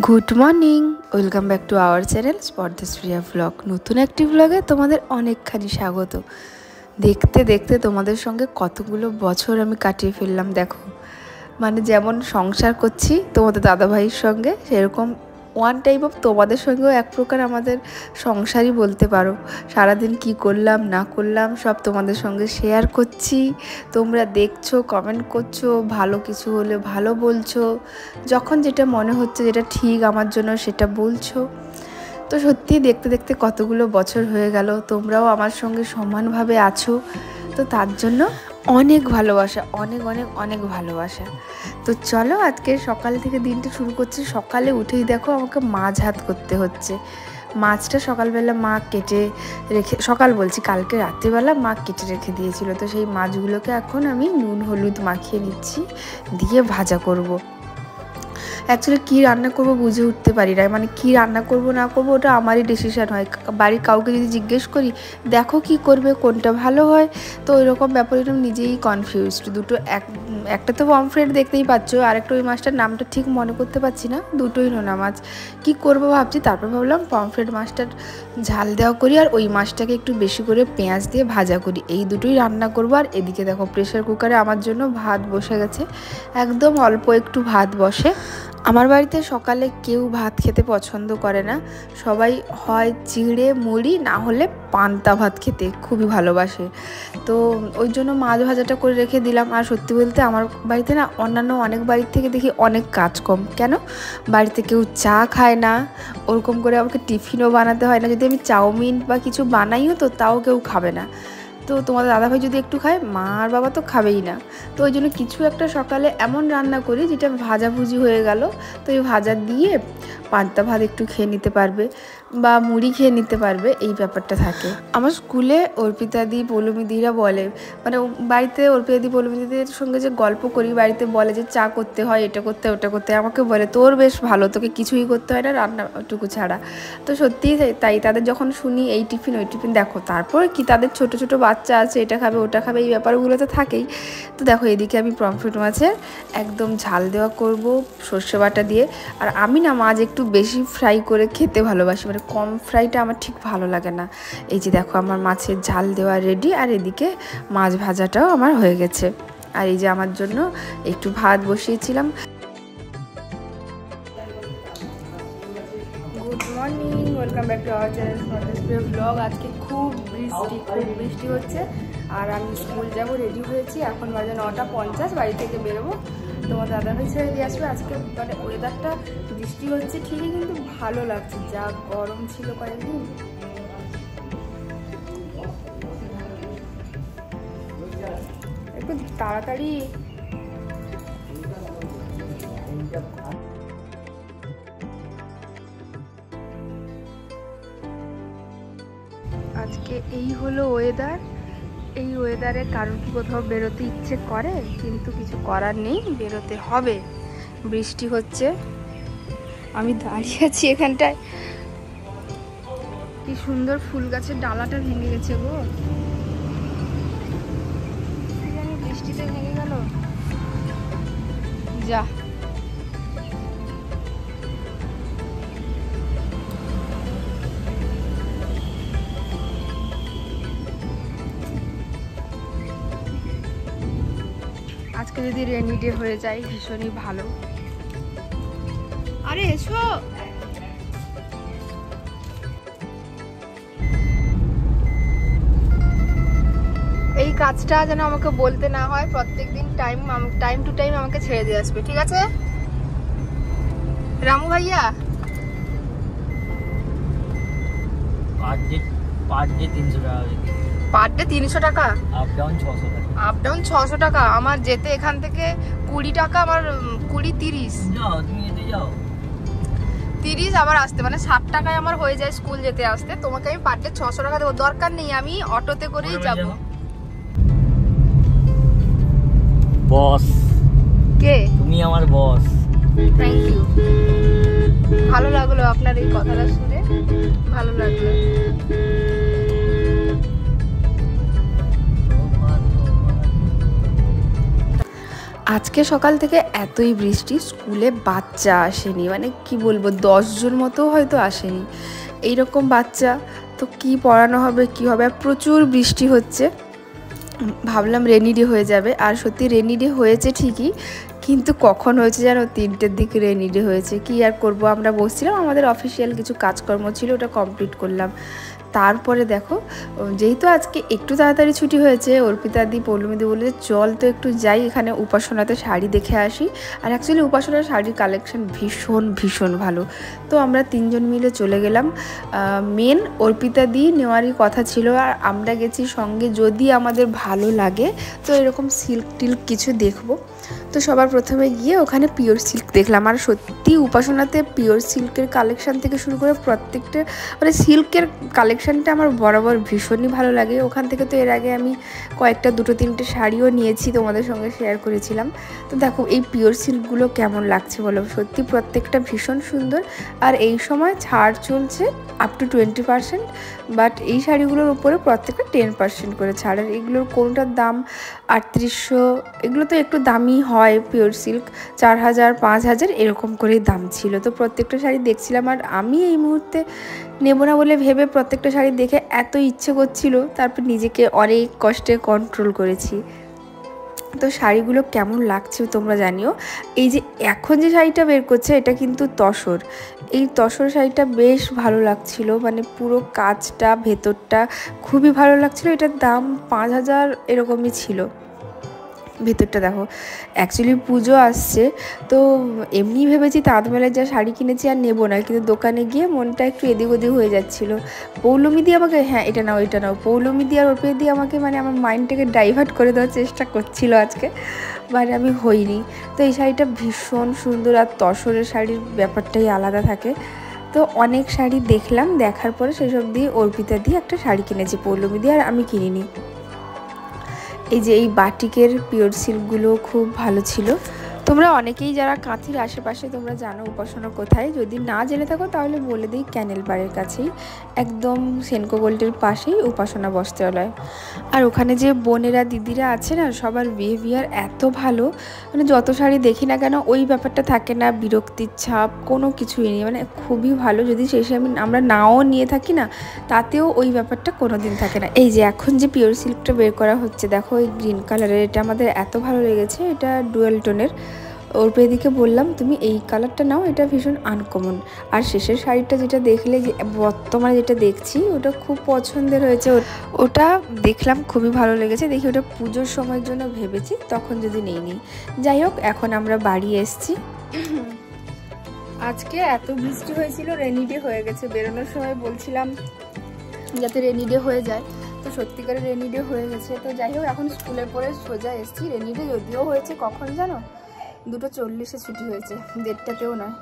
Good morning, welcome back to our channel স্পর্ধাশ্রিয়া vlog. নতুন একটি ব্লগে তোমাদের অনেকখানি স্বাগত। দেখতে দেখতে তোমাদের সঙ্গে কতগুলো বছর আমি কাটিয়ে ফেললাম। দেখো, মানে যেমন সংসার করছি তোমাদের দাদাভাইয়ের সঙ্গে, সেরকম ওয়ান টাইপ অফ তোমাদের সঙ্গেও এক প্রকার আমাদের সংসারই বলতে পারো। সারাদিন কি করলাম না করলাম সব তোমাদের সঙ্গে শেয়ার করছি। তোমরা দেখছো, কমেন্ট করছো, ভালো কিছু হলে ভালো বলছো, যখন যেটা মনে হচ্ছে যেটা ঠিক আমার জন্য সেটা বলছো। তো সত্যি দেখতে দেখতে কতগুলো বছর হয়ে গেল, তোমরাও আমার সঙ্গে সমানভাবে আছো। তো তার জন্য অনেক ভালোবাসা, অনেক অনেক অনেক ভালোবাসা। তো চলো, আজকে সকাল থেকে দিনটা শুরু করছি। সকালে উঠেই দেখো আমাকে মাছ ভাত করতে হচ্ছে। মাছটা সকালবেলা মা কেটে রেখে, সকাল বলছি কালকে রাত্রিবেলা মা কেটে রেখে দিয়েছিল। তো সেই মাছগুলোকে এখন আমি নুন হলুদ মাখিয়ে নিচ্ছি, দিয়ে ভাজা করব। অ্যাকচুয়ালি কী রান্না করবো বুঝে উঠতে পারি না, মানে কী রান্না করব না করব ওটা আমারই ডিসিশান হয়। বাড়ির কাউকে যদি জিজ্ঞেস করি দেখো কি করবে, কোনটা ভালো হয়, তো ওই রকম ব্যাপারে আমি নিজেই কনফিউজড। দুটো একটা তো পমফ্রেট দেখতেই পাচ্ছ, আরেকটা ওই মাছটার নামটা ঠিক মনে করতে পারছি না, দুটোই নোনা মাছ। কি করব ভাবছি, তারপর ভাবলাম পমফ্রেট মাছটার ঝাল দেওয়া করি আর ওই মাছটাকে একটু বেশি করে পেঁয়াজ দিয়ে ভাজা করি, এই দুটোই রান্না করবো। আর এদিকে দেখো প্রেশার কুকারে আমার জন্য ভাত বসে গেছে, একদম অল্প একটু ভাত বসে। আমার বাড়িতে সকালে কেউ ভাত খেতে পছন্দ করে না, সবাই হয় চিড়ে মুড়ি না হলে পান্তা ভাত খেতে খুবই ভালোবাসে। তো ওই জন্য মাছ ভাজাটা করে রেখে দিলাম। আর সত্যি বলতে আমার বাড়িতে না অন্যান্য অনেক বাড়ির থেকে দেখি অনেক কাজ কম। কেন? বাড়িতে কেউ চা খায় না, ওরকম করে আমাকে টিফিনও বানাতে হয় না। যদি আমি চাউমিন বা কিছু বানাইও তো তাও কেউ খাবে না। তো তোমাদের দাদাভাই যদি একটু খায়, মা আর বাবা তো খাবেই না। তো ওই জন্য কিছু একটা সকালে এমন রান্না করি যেটা ভাজাভুজি হয়ে গেল। তো এই ভাজা দিয়ে পান্তা ভাত একটু খেয়ে নিতে পারবে বা মুড়ি খেয়ে নিতে পারবে, এই ব্যাপারটা থাকে। আমার স্কুলে অর্পিতাদি পৌলমিদিরা বলে, মানে বাড়িতে অর্পিতাদি পৌলমিদিদের সঙ্গে যে গল্প করি, বাড়িতে বলে যে চা করতে হয়, এটা করতে ওটা করতে। আমাকে বলে তোর বেশ ভালো, তোকে কিছুই করতে হয় না রান্নাটুকু ছাড়া। তো সত্যিই তাই, তাদের যখন শুনি এই টিফিন ওই টিফিন, দেখো তারপর কি তাদের ছোট ছোট বাচ্চা আছে, এটা খাবে ওটা খাবে, এই ব্যাপারগুলো তো থাকেই। তো দেখো এদিকে আমি পমফ্রেট মাছের একদম ঝাল দেওয়া করব সর্ষে বাটা দিয়ে। আর আমি না মাছ একটু বেশি ফ্রাই করে খেতে ভালোবাসি, মানে কম ফ্রাইটা আমার ঠিক ভালো লাগে না। এই যে দেখো আমার মাছের ঝাল দেওয়া রেডি, আর এদিকে মাছ ভাজাটাও আমার হয়ে গেছে। আর এই যে আমার জন্য একটু ভাত বসিয়েছিলাম। Good morning, welcome back to our channel স্পর্ধাশ্রিয়া ব্লগ। আজকে খুব বৃষ্টি হচ্ছে আর আমি স্কুল যাব, রেডি হয়েছি। এখন বাজে 9:50, বাড়ি থেকে বেরোবো। তোমার দাদাভাই ছেড়ে দিয়ে আসবে। আজকে মানে ওয়েদারটা বৃষ্টি হচ্ছে ঠিকই, কিন্তু ভালো লাগছে, যা গরম ছিল কয়েকদিন। একটু তাড়াতাড়ি। আজকে এই হলো ওয়েদার। এই ওয়েদারে কারোর কি কোথাও বেরোতে ইচ্ছে করে, কিন্তু কিছু করার নেই, বেরোতে হবে। বৃষ্টি হচ্ছে, আমি দাঁড়িয়ে আছি এখানটায়। কি সুন্দর ফুল গাছের ডালাটা ভেঙে গেছে গো, কি জানি বৃষ্টিতে ভেঙে গেল। যা, আজকে যদি রেনি ডে হয়ে যায় ভীষণই ভালো। আরে এসো, এই কাজটা যেন আমাকে বলতে না হয়, প্রত্যেকদিন টাইম টু টাইম আমাকে ছেড়ে দিয়ে আসবে, ঠিক আছে রামু ভাইয়া? পার ডে 300 টাকা, পার ডে 300 টাকা, আপ ডাউন 600 টাকা। আপ ডাউন 600 টাকা। আমার যেতে এখান থেকে 20 টাকা, আমার 20-30 যাও, তুমি যেতে যাও 30, আবার আসতে মানে 60 টাকায় আমার হয়ে যায় স্কুল যেতে আসতে। তোমাকে আমি পার ডে 600 টাকা দেবো, দরকার নেই, আমি অটোতে করেই যাবো। বস কে? তুমি আমার বস। থ্যাংক ইউ, ভালো লাগলো আপনার এই কথাটা শুনে, ভালো লাগলো। আজকে সকাল থেকে এতই বৃষ্টি, স্কুলে বাচ্চা আসেনি, মানে কি বলবো 10 জন মতো হয়তো আসেনি। এইরকম বাচ্চা তো কি পড়ানো হবে কি হবে, প্রচুর বৃষ্টি হচ্ছে। ভাবলাম রেনি ডে হয়ে যাবে, আর সত্যি রেনি ডে হয়েছে ঠিকই, কিন্তু কখন হয়েছে জানো, 3টের দিকে রেনি ডে হয়েছে। কি আর করব, আমরা বসছিলাম, আমাদের অফিসিয়াল কিছু কাজকর্ম ছিল, ওটা কমপ্লিট করলাম। তারপরে দেখো, যেহেতু আজকে একটু তাড়াতাড়ি ছুটি হয়েছে, অর্পিতাদি পৌলমীদি বলে চল তো একটু যাই এখানে উপাসনাতে শাড়ি দেখে আসি। আর অ্যাকচুয়ালি উপাসনার শাড়ির কালেকশন ভীষণ ভীষণ ভালো। তো আমরা 3জন মিলে চলে গেলাম। মেন অর্পিতাদি নেওয়ারই কথা ছিল, আর আমরা গেছি সঙ্গে, যদি আমাদের ভালো লাগে তো এরকম সিল্ক টিল্ক কিছু দেখবো। তো সবার প্রথমে গিয়ে ওখানে পিওর সিল্ক দেখলাম, আর সত্যি উপাসনাতে পিওর সিল্কের কালেকশান থেকে শুরু করে প্রত্যেকটা মানে সিল্কের কালেকশানটা আমার বরাবর ভীষণই ভালো লাগে। ওখান থেকে তো এর আগে আমি কয়েকটা 2-3টে শাড়িও নিয়েছি, তোমাদের সঙ্গে শেয়ার করেছিলাম। তো দেখো এই পিওর সিল্কগুলো কেমন লাগছে বলো, সত্যি প্রত্যেকটা ভীষণ সুন্দর। আর এই সময় ছাড় চলছে আপ টু 20%, বাট এই শাড়িগুলোর উপরে প্রত্যেকটা 10% করে ছাড়। আর এগুলোর কোনটার দাম 3800, এগুলো তো একটু দামি হয় পিওর সিল্ক, 4000 5000 এরকম করেই দাম ছিল। তো প্রত্যেকটা শাড়ি দেখছিলাম, আর আমি এই মুহূর্তে নেব না বলে ভেবে প্রত্যেকটা শাড়ি দেখে এত ইচ্ছে করছিল, তারপর নিজেকে অনেক কষ্টে কন্ট্রোল করেছি। তো শাড়িগুলো কেমন লাগছে তোমরা জানিও। এই যে এখন যে শাড়িটা বের করছে এটা কিন্তু তসর, এই তসর শাড়িটা বেশ ভালো লাগছিল, মানে পুরো কাজটা ভেতরটা খুবই ভালো লাগছিল। এটার দাম 5000 এরকমই ছিল। ভেতরটা দেখো, অ্যাকচুয়ালি পুজো আসছে, তো এমনি ভেবেছি তাঁতমেলায় যা শাড়ি কিনেছি আর নেবো না, কিন্তু দোকানে গিয়ে মনটা একটু এদিক ওদিক হয়ে যাচ্ছিলো। পৌলমী দিয়ে আমাকে হ্যাঁ এটা নাও এটা নাও, পৌলমী দিয়ে আর অর্পিতা দিয়ে আমাকে মানে আমার মাইন্ডটাকে ডাইভার্ট করে দেওয়ার চেষ্টা করছিল আজকে, মানে আমি হইনি। তো এই শাড়িটা ভীষণ সুন্দর, আর তসরের শাড়ির ব্যাপারটাই আলাদা থাকে। তো অনেক শাড়ি দেখলাম, দেখার পরে সেসব দিয়ে অর্পিতা দিয়ে একটা শাড়ি কিনেছি, পৌলমী দিয়ে আর আমি কিনিনি। এই যে এই বাটিকের পিওর সিল্কগুলো খুব ভালো ছিল। তোমরা অনেকেই যারা কাঁথির আশেপাশে তোমরা জানো উপাসনা কোথায়, যদি না জেনে থাকো তাহলে বলে দিই, ক্যানেল পাড়ের কাছেই, একদম সেনকো গোল্ডের পাশেই উপাসনা বস্ত্রালয়। আর ওখানে যে বোনেরা দিদিরা আছে না, সবার বিহেভিয়ার এত ভালো, মানে যত শাড়ি দেখি না কেন ওই ব্যাপারটা থাকে না, বিরক্তির ছাপ কোনো কিছুই নেই, মানে খুবই ভালো। যদি শেষে আমরা নাও নিয়ে থাকি না, তাতেও ওই ব্যাপারটা কোনো দিন থাকে না। এই যে এখন যে পিওর সিল্কটা বের করা হচ্ছে দেখো, এই গ্রিন কালারের, এটা আমাদের এত ভালো লেগেছে, এটা ডুয়েল টোনের। অর্পিতাদিকে বললাম তুমি এই কালারটা নাও, এটা ভীষণ আনকমন। আর শেষের শাড়িটা যেটা দেখলে, যে বর্তমানে যেটা দেখছি ওটা খুব পছন্দের হয়েছে, ওটা দেখলাম খুবই ভালো লেগেছে। দেখি ওটা পুজোর সময়ের জন্য ভেবেছি, তখন যদি নেই। যাই হোক, এখন আমরা বাড়ি এসছি। আজকে এত বৃষ্টি হয়েছিল, রেনি ডে হয়ে গেছে। বেরোনোর সময় বলছিলাম যাতে রেনি ডে হয়ে যায়, তো সত্যিকারের রেনি ডে হয়ে গেছে। তো যাই হোক, এখন স্কুলের পরে সোজা এসছি। রেনি ডে যদিও হয়েছে কখন জানো, 2:40-এ ছুটি হয়েছে, 1:30-তেও নয়।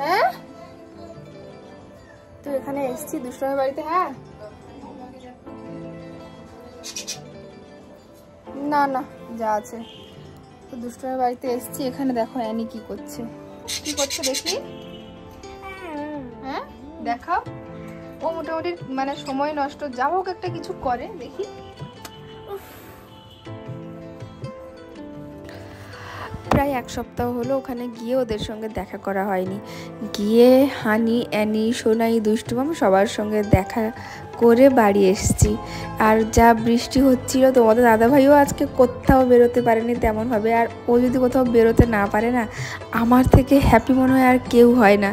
হ্যাঁ, তো এখানে এসছি দুষ্টমের বাড়িতে। হ্যাঁ না না যা আছে, তো দুষ্টমের বাড়িতে এসছি। এখানে দেখো অ্যানি কি করছে দেখি। হ্যাঁ দেখাও, ও মোটামুটি মানে সময় নষ্ট যা হোক একটা কিছু করে দেখি। প্রায় 1 সপ্তাহ হলো ওখানে গিয়ে ওদের সঙ্গে দেখা করা হয়নি। গিয়ে হানি, অ্যানি, সোনাই, দুষ্টুমাম সবার সঙ্গে দেখা করে বাড়ি এসেছি। আর যা বৃষ্টি হচ্ছিল, তোমাদের দাদাভাইও আজকে কোথাও বেরোতে পারেনি তেমনভাবে। আর ও যদি কোথাও বেরোতে না পারে না, আমার থেকে হ্যাপি মনে হয় আর কেউ হয় না।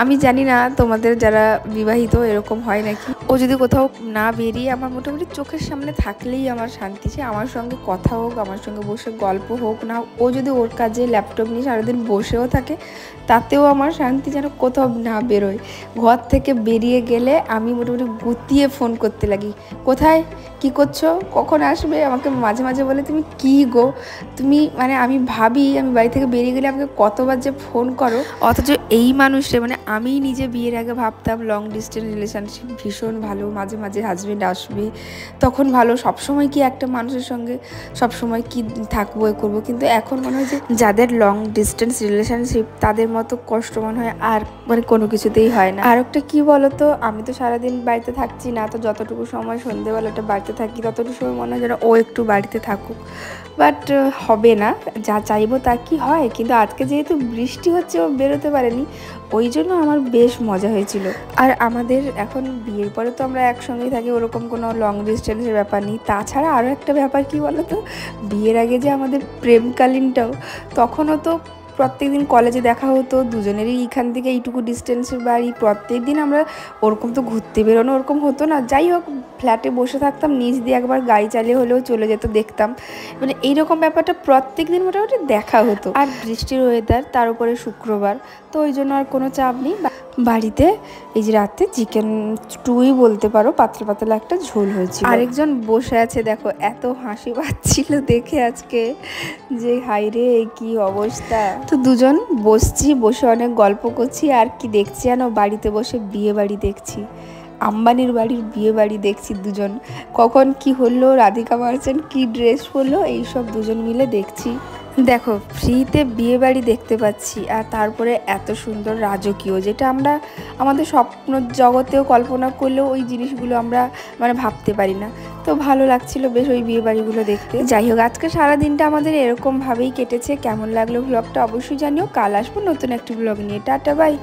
আমি জানি না তোমাদের যারা বিবাহিত এরকম হয় নাকি। ও যদি কোথাও না বেরিয়ে আমার মোটামুটি চোখের সামনে থাকলেই আমার শান্তি। সে আমার সঙ্গে কথা হোক, আমার সঙ্গে বসে গল্প হোক না, ও যদি ওর কাজে ল্যাপটপ নিয়ে সারাদিন বসেও থাকে, তাতেও আমার শান্তি, যেন কোথাও না বেরোয়। ঘর থেকে বেরিয়ে গেলে আমি মোটামুটি গুতিয়ে ফোন করতে লাগি, কোথায়, কি করছো, কখন আসবে। আমাকে মাঝে মাঝে বলে তুমি কি গো, তুমি মানে আমি ভাবি আমি বাড়ি থেকে বেরিয়ে গেলে আমাকে কতবার যে ফোন করো, অথচ এই মানুষটা মানে আমি নিজে বিয়ের আগে ভাবতাম লং ডিস্টেন্স রিলেশনশিপ ভীষণ ভালো, মাঝে মাঝে হাজব্যান্ড আসবে তখন ভালো, সবসময় কি একটা মানুষের সঙ্গে সবসময় কি থাকবো এ করবো, কিন্তু এখন মনে হয় যে যাদের লং ডিস্টেন্স রিলেশনশিপ তাদের মতো কষ্ট মনে হয় আর মানে কোনো কিছুতেই হয় না। আর একটা কী বলতো, আমি তো সারাদিন বাড়িতে থাকছি না, তো যতটুকু সময় সন্ধেবেলাটা বাড়িতে থাকি ততটুকু সময় মনে হয় যেন ও একটু বাড়িতে থাকুক, বাট হবে না, যা চাইবো তা কি হয়। কিন্তু আজকে যেহেতু বৃষ্টি হচ্ছে ও বেরোতে পারেনি, ওই জন্য আমার বেশ মজা হয়েছিল। আর আমাদের এখন বিয়ের পরে তো আমরা একসঙ্গেই থাকি, ওরকম কোনো লং ডিস্টেন্সের ব্যাপার নেই। তাছাড়া আরও একটা ব্যাপার কী বলো তো, বিয়ের আগে যে আমাদের প্রেমকালীনটাও, তখনও তো প্রত্যেক দিন কলেজে দেখা হতো, দুজনেরই এখান থেকে এইটুকু ডিস্টেন্সের বাড়ি, প্রত্যেক দিন আমরা ওরকম তো ঘুরতে বেরোনো ওরকম হতো না। যাই হোক, ফ্ল্যাটে বসে থাকতাম, নিচ দিয়ে একবার গাড়ি চালিয়ে হলেও চলে যেত, দেখতাম, মানে এইরকম ব্যাপারটা প্রত্যেক দিন মোটামুটি দেখা হতো। আর বৃষ্টির ওয়েদার, তার উপরে শুক্রবার, তো ওই জন্য আর কোনো চাপ নেই। বাড়িতে এই যে রাতে চিকেন স্টুই বলতে পারো, পাতলা পাতলা একটা ঝোল হয়েছিল। আরেকজন বসে আছে, দেখো এত হাসি পাচ্ছিল দেখে আজকে যে হাই রে কি অবস্থা। তো দুজন বসে অনেক গল্প করছি, আর কি দেখছি জানো, বাড়িতে বসে বিয়ে বাড়ি দেখছি, আম্বানির বাড়ির বিয়ে বাড়ি দেখছি দুজন। কখন কি হলো, রাধিকা মার্চেন্ট কি ড্রেস পরলো, এইসব দুজন মিলে দেখছি। দেখো ফ্রিতে বিয়ে বাড়ি দেখতে পাচ্ছি, আর তারপরে এত সুন্দর রাজকীয়, যেটা আমরা আমাদের স্বপ্ন জগতেও কল্পনা করলেও ওই জিনিসগুলো আমরা মানে ভাবতে পারি না। তো ভালো লাগছিল বেশ ওই বিয়ে বাড়িগুলো দেখতে। যাই হোক, আজকে সারাদিনটা আমাদের এরকমভাবেই কেটেছে। কেমন লাগলো ব্লগটা অবশ্যই জানিও। কাল আসবো নতুন একটি ব্লগ নিয়ে। Tata bye.